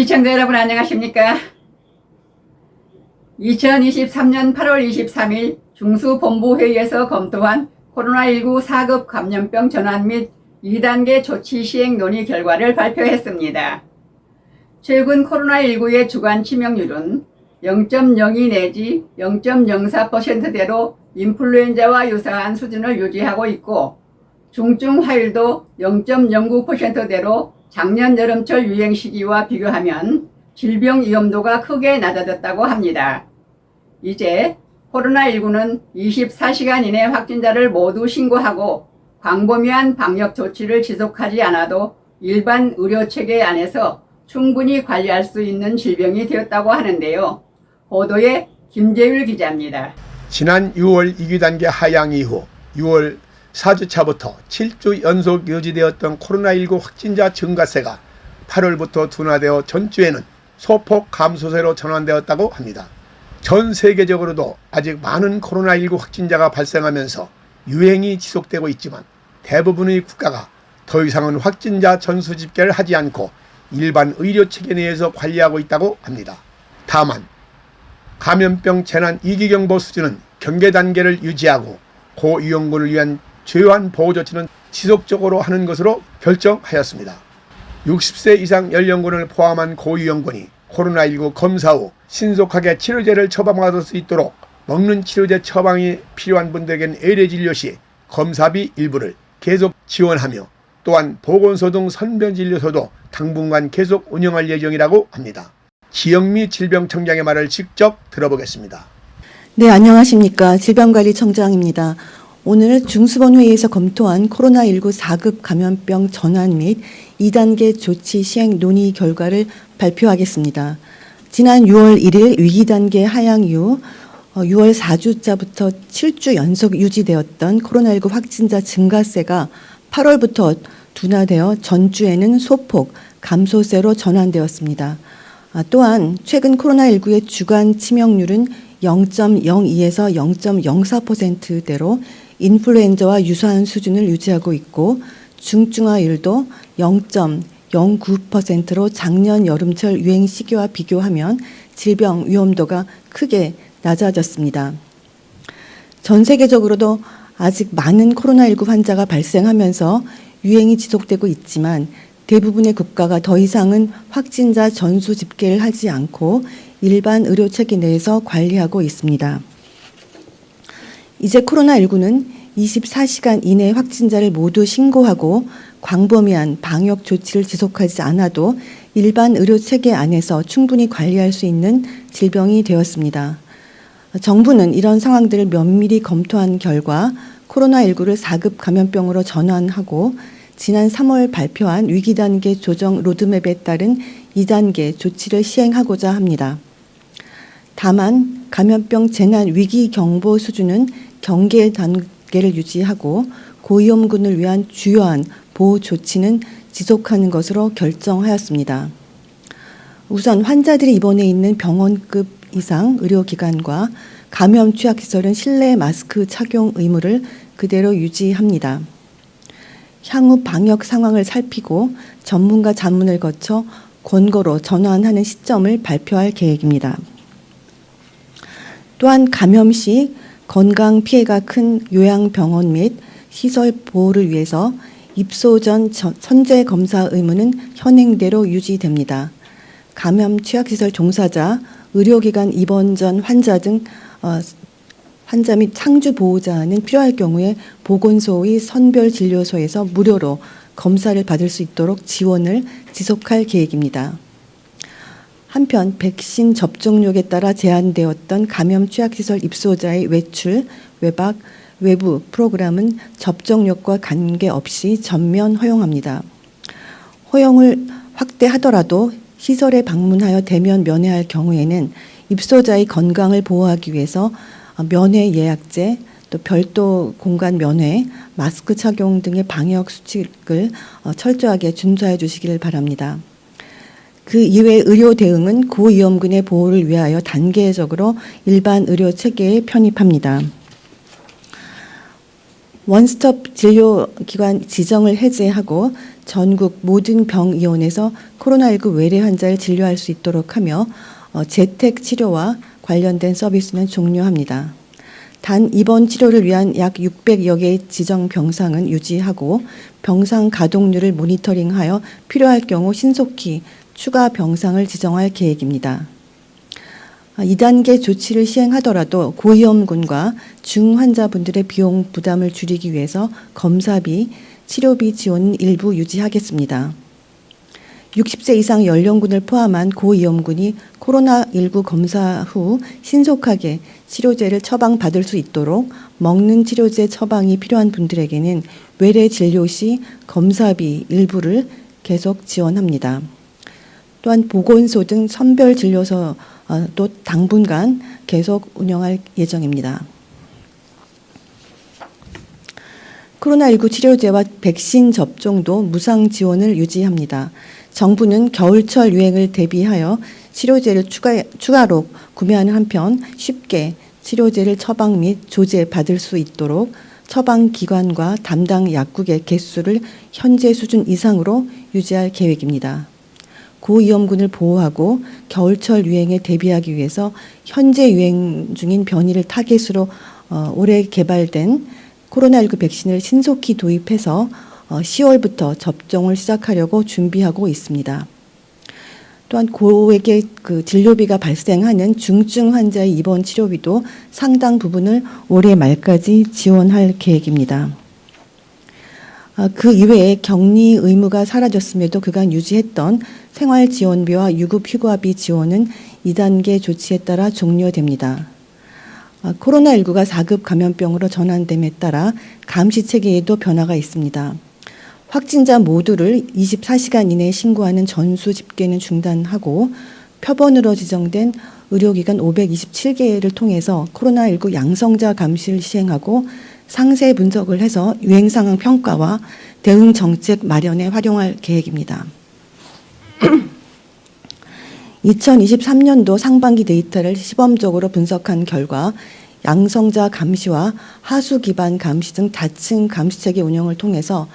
시청자 여러분 안녕하십니까? 2023년 8월 23일 중수본부회의에서 검토한 코로나19 4급 감염병 전환 및 2단계 조치 시행 논의 결과를 발표했습니다. 최근 코로나19의 주간 치명률은 0.02 내지 0.04%대로 인플루엔자와 유사한 수준을 유지하고 있고 중증 화율도 0.09%대로 작년 여름철 유행 시기와 비교하면 질병 위험도가 크게 낮아졌다고 합니다. 이제 코로나19는 24시간 이내 확진자를 모두 신고하고 광범위한 방역 조치를 지속하지 않아도 일반 의료체계 안에서 충분히 관리할 수 있는 질병이 되었다고 하는데요. 보도에 김재율 기자입니다. 지난 6월 2단계 하향 이후 6월 4주차부터 7주 연속 유지되었던 코로나19 확진자 증가세가 8월부터 둔화되어 전주에는 소폭 감소세로 전환되었다고 합니다. 전 세계적으로도 아직 많은 코로나19 확진자가 발생하면서 유행이 지속되고 있지만 대부분의 국가가 더 이상은 확진자 전수 집계를 하지 않고 일반 의료체계 내에서 관리하고 있다고 합니다. 다만 감염병 재난 위기경보 수준은 경계 단계를 유지하고 고위험군을 위한 최소한 보호조치는 지속적으로 하는 것으로 결정하였습니다. 60세 이상 연령군을 포함한 고위험군이 코로나19 검사 후 신속하게 치료제를 처방받을 수 있도록 먹는 치료제 처방이 필요한 분들에겐 의뢰진료 시 검사비 일부를 계속 지원하며 또한 보건소 등 선별진료소도 당분간 계속 운영할 예정이라고 합니다. 지영미 질병청장의 말을 직접 들어보겠습니다. 네, 안녕하십니까. 질병관리청장입니다. 오늘 중수본회의에서 검토한 코로나19 4급 감염병 전환 및 2단계 조치 시행 논의 결과를 발표하겠습니다. 지난 6월 1일 위기단계 하향 이후 6월 4주차부터 7주 연속 유지되었던 코로나19 확진자 증가세가 8월부터 둔화되어 전주에는 소폭 감소세로 전환되었습니다. 또한 최근 코로나19의 주간 치명률은 0.02에서 0.04%대로 인플루엔자와 유사한 수준을 유지하고 있고 중증화율도 0.09%로 작년 여름철 유행 시기와 비교하면 질병 위험도가 크게 낮아졌습니다. 전 세계적으로도 아직 많은 코로나19 환자가 발생하면서 유행이 지속되고 있지만 대부분의 국가가 더 이상은 확진자 전수 집계를 하지 않고 일반 의료체계 내에서 관리하고 있습니다. 이제 코로나19는 24시간 이내 확진자를 모두 신고하고 광범위한 방역 조치를 지속하지 않아도 일반 의료체계 안에서 충분히 관리할 수 있는 질병이 되었습니다. 정부는 이런 상황들을 면밀히 검토한 결과 코로나19를 4급 감염병으로 전환하고 지난 3월 발표한 위기단계 조정 로드맵에 따른 2단계 조치를 시행하고자 합니다. 다만 감염병 재난 위기 경보 수준은 경계 단계를 유지하고 고위험군을 위한 주요한 보호 조치는 지속하는 것으로 결정하였습니다. 우선 환자들이 입원해 있는 병원급 이상 의료기관과 감염 취약시설은 실내 마스크 착용 의무를 그대로 유지합니다. 향후 방역 상황을 살피고 전문가 자문을 거쳐 권고로 전환하는 시점을 발표할 계획입니다. 또한 감염 시 건강 피해가 큰 요양병원 및 시설 보호를 위해서 입소 전 선제 검사 의무는 현행대로 유지됩니다. 감염 취약시설 종사자, 의료기관 입원 전 환자 등 환자 및 상주 보호자는 필요할 경우에 보건소의 선별진료소에서 무료로 검사를 받을 수 있도록 지원을 지속할 계획입니다. 한편 백신 접종력에 따라 제한되었던 감염 취약시설 입소자의 외출, 외박, 외부 프로그램은 접종력과 관계없이 전면 허용합니다. 허용을 확대하더라도 시설에 방문하여 대면 면회할 경우에는 입소자의 건강을 보호하기 위해서 면회 예약제, 또 별도 공간 면회, 마스크 착용 등의 방역 수칙을 철저하게 준수해 주시기를 바랍니다. 그 이외 의료 대응은 고위험군의 보호를 위하여 단계적으로 일반 의료 체계에 편입합니다. 원스톱 진료기관 지정을 해제하고 전국 모든 병의원에서 코로나19 외래 환자를 진료할 수 있도록 하며 재택 치료와 관련된 서비스는 종료합니다. 단 입원 치료를 위한 약 600여 개의 지정 병상은 유지하고 병상 가동률을 모니터링하여 필요할 경우 신속히 추가 병상을 지정할 계획입니다. 2단계 조치를 시행하더라도 고위험군과 중환자분들의 비용 부담을 줄이기 위해서 검사비, 치료비 지원은 일부 유지하겠습니다. 60세 이상 연령군을 포함한 고위험군이 코로나19 검사 후 신속하게 치료제를 처방받을 수 있도록 먹는 치료제 처방이 필요한 분들에게는 외래 진료 시 검사비 일부를 계속 지원합니다. 또한 보건소 등 선별 진료소 또 당분간 계속 운영할 예정입니다. 코로나19 치료제와 백신 접종도 무상 지원을 유지합니다. 정부는 겨울철 유행을 대비하여 치료제를 추가로 구매하는 한편 쉽게 치료제를 처방 및 조제 받을 수 있도록 처방 기관과 담당 약국의 개수를 현재 수준 이상으로 유지할 계획입니다. 고위험군을 보호하고 겨울철 유행에 대비하기 위해서 현재 유행 중인 변이를 타겟으로 올해 개발된 코로나19 백신을 신속히 도입해서 10월부터 접종을 시작하려고 준비하고 있습니다. 또한 고액의 진료비가 발생하는 중증 환자의 입원 치료비도 상당 부분을 올해 말까지 지원할 계획입니다. 그 이외에 격리 의무가 사라졌음에도 그간 유지했던 생활지원비와 유급휴가비 지원은 2단계 조치에 따라 종료됩니다. 코로나19가 4급 감염병으로 전환됨에 따라 감시체계에도 변화가 있습니다. 확진자 모두를 24시간 이내에 신고하는 전수 집계는 중단하고 표본으로 지정된 의료기관 527개를 통해서 코로나19 양성자 감시를 시행하고 상세 분석을 해서 유행 상황 평가와 대응 정책 마련에 활용할 계획입니다. 2023년도 상반기 데이터를 시범적으로 분석한 결과 양성자 감시와 하수 기반 감시 등 다층 감시체계 운영을 통해서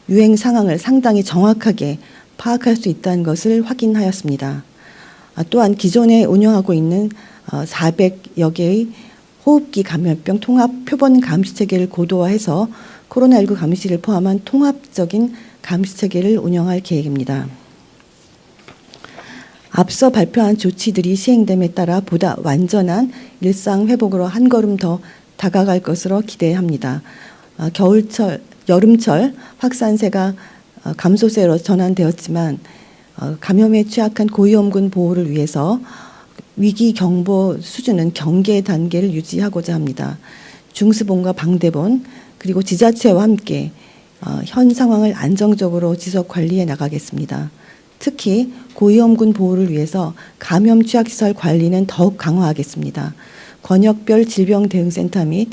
유행 상황을 상당히 정확하게 파악할 수 있다는 것을 확인하였습니다. 또한 기존에 운영하고 있는 400여 개의 호흡기 감염병 통합 표본 감시체계를 고도화해서 코로나19 감시를 포함한 통합적인 감시체계를 운영할 계획입니다. 앞서 발표한 조치들이 시행됨에 따라 보다 완전한 일상 회복으로 한 걸음 더 다가갈 것으로 기대합니다. 여름철 확산세가 감소세로 전환되었지만 감염에 취약한 고위험군 보호를 위해서 위기 경보 수준은 경계 단계를 유지하고자 합니다. 중수본과 방대본 그리고 지자체와 함께 현 상황을 안정적으로 지속 관리해 나가겠습니다. 특히 고위험군 보호를 위해서 감염 취약시설 관리는 더욱 강화하겠습니다. 권역별 질병대응센터 및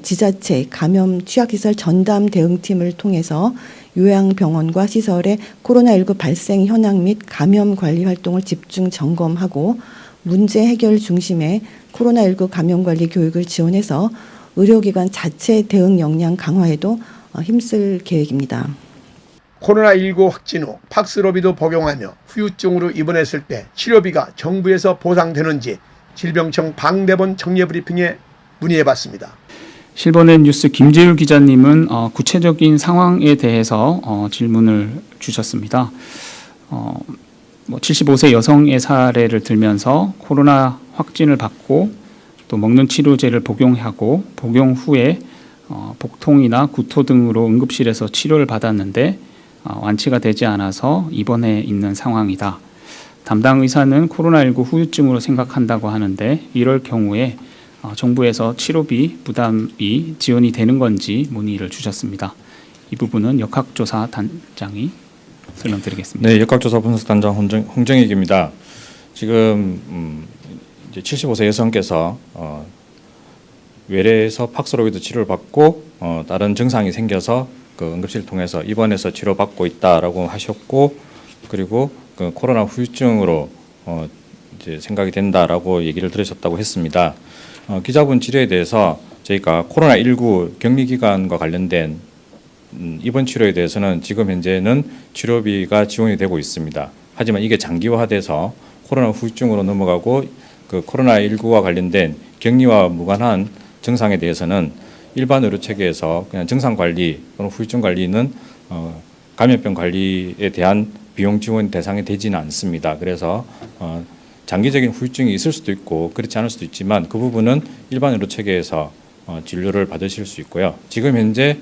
지자체 감염 취약시설 전담 대응팀을 통해서 요양병원과 시설의 코로나19 발생 현황 및 감염 관리 활동을 집중 점검하고 문제 해결 중심의 코로나19 감염 관리 교육을 지원해서 의료기관 자체 대응 역량 강화에도 힘쓸 계획입니다. 코로나19 확진 후 팍스로비도 복용하며 후유증으로 입원했을 때 치료비가 정부에서 보상되는지 질병청 방대본 정례브리핑에 문의해봤습니다. 실버넷 뉴스 김재율 기자님은 구체적인 상황에 대해서 질문을 주셨습니다. 75세 여성의 사례를 들면서 코로나 확진을 받고 또 먹는 치료제를 복용하고 복용 후에 복통이나 구토 등으로 응급실에서 치료를 받았는데 완치가 되지 않아서 입원해 있는 상황이다. 담당 의사는 코로나19 후유증으로 생각한다고 하는데 이럴 경우에 정부에서 치료비 부담이 지원이 되는 건지 문의를 주셨습니다. 이 부분은 역학조사 단장이 설명드리겠습니다. 네, 역학조사 분석단장 홍정익입니다. 지금 이제 75세 여성께서 외래에서 팍스로비드 치료를 받고 다른 증상이 생겨서 그 응급실을 통해서 입원해서 치료받고 있다라고 하셨고, 그리고 그 코로나 후유증으로 이제 생각이 된다라고 얘기를 들으셨다고 했습니다. 기자분 질의에 대해서 저희가 코로나19 격리 기간과 관련된 입원 치료에 대해서는 지금 현재는 치료비가 지원이 되고 있습니다. 하지만 이게 장기화돼서 코로나 후유증으로 넘어가고 그 코로나19와 관련된 격리와 무관한 증상에 대해서는 일반 의료 체계에서 그냥 증상 관리 또는 후유증 관리는 감염병 관리에 대한 비용 지원 대상이 되지는 않습니다. 그래서 장기적인 후유증이 있을 수도 있고 그렇지 않을 수도 있지만 그 부분은 일반 의료 체계에서 진료를 받으실 수 있고요. 지금 현재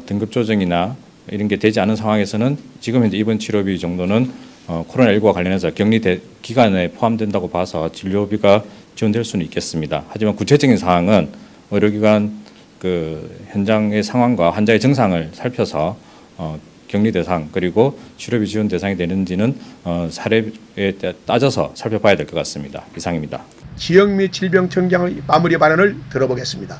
등급 조정이나 이런 게 되지 않은 상황에서는 지금 현재 입원 치료비 정도는 코로나19와 관련해서 격리 기간에 포함된다고 봐서 진료비가 지원될 수는 있겠습니다. 하지만 구체적인 사항은 의료기관 그 현장의 상황과 환자의 증상을 살펴서 격리 대상 그리고 치료비 지원 대상이 되는지는 사례에 따져서 살펴봐야 될 것 같습니다. 이상입니다. 지역미 질병청장의 마무리 발언을 들어보겠습니다.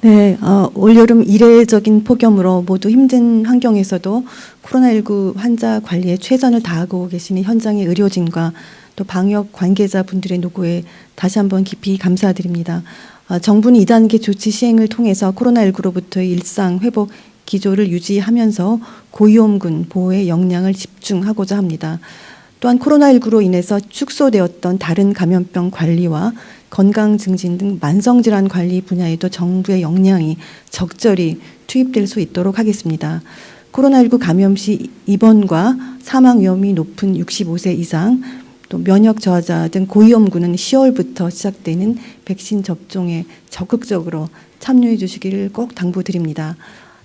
네, 올여름 이례적인 폭염으로 모두 힘든 환경에서도 코로나19 환자 관리에 최선을 다하고 계시는 현장의 의료진과 또 방역 관계자분들의 노고에 다시 한번 깊이 감사드립니다. 정부는 2단계 조치 시행을 통해서 코로나19로부터의 일상 회복 기조를 유지하면서 고위험군 보호에 역량을 집중하고자 합니다. 또한 코로나19로 인해서 축소되었던 다른 감염병 관리와 건강 증진 등 만성질환 관리 분야에도 정부의 역량이 적절히 투입될 수 있도록 하겠습니다. 코로나19 감염 시 입원과 사망 위험이 높은 65세 이상 또 면역 저하자 등 고위험군은 10월부터 시작되는 백신 접종에 적극적으로 참여해 주시기를 꼭 당부드립니다.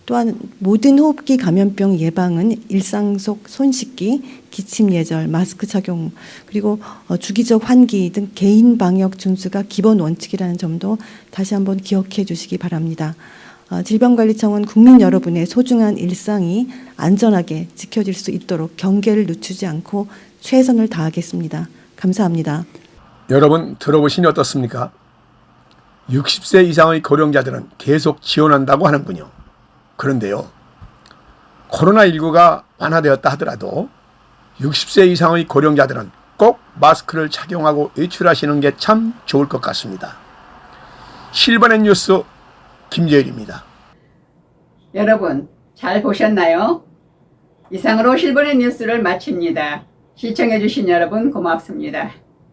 또한 모든 호흡기 감염병 예방은 일상 속 손 씻기, 기침 예절, 마스크 착용 그리고 주기적 환기 등 개인 방역 준수가 기본 원칙이라는 점도 다시 한번 기억해 주시기 바랍니다. 질병관리청은 국민 여러분의 소중한 일상이 안전하게 지켜질 수 있도록 경계를 늦추지 않고 최선을 다하겠습니다. 감사합니다. 여러분 들어보시니 어떻습니까? 60세 이상의 고령자들은 계속 지원한다고 하는군요. 그런데요, 코로나19가 완화되었다 하더라도 60세 이상의 고령자들은 꼭 마스크를 착용하고 외출하시는 게 참 좋을 것 같습니다. 실버넷 뉴스 김재일입니다. 여러분 잘 보셨나요? 이상으로 실버넷 뉴스를 마칩니다. 시청해주신 여러분 고맙습니다.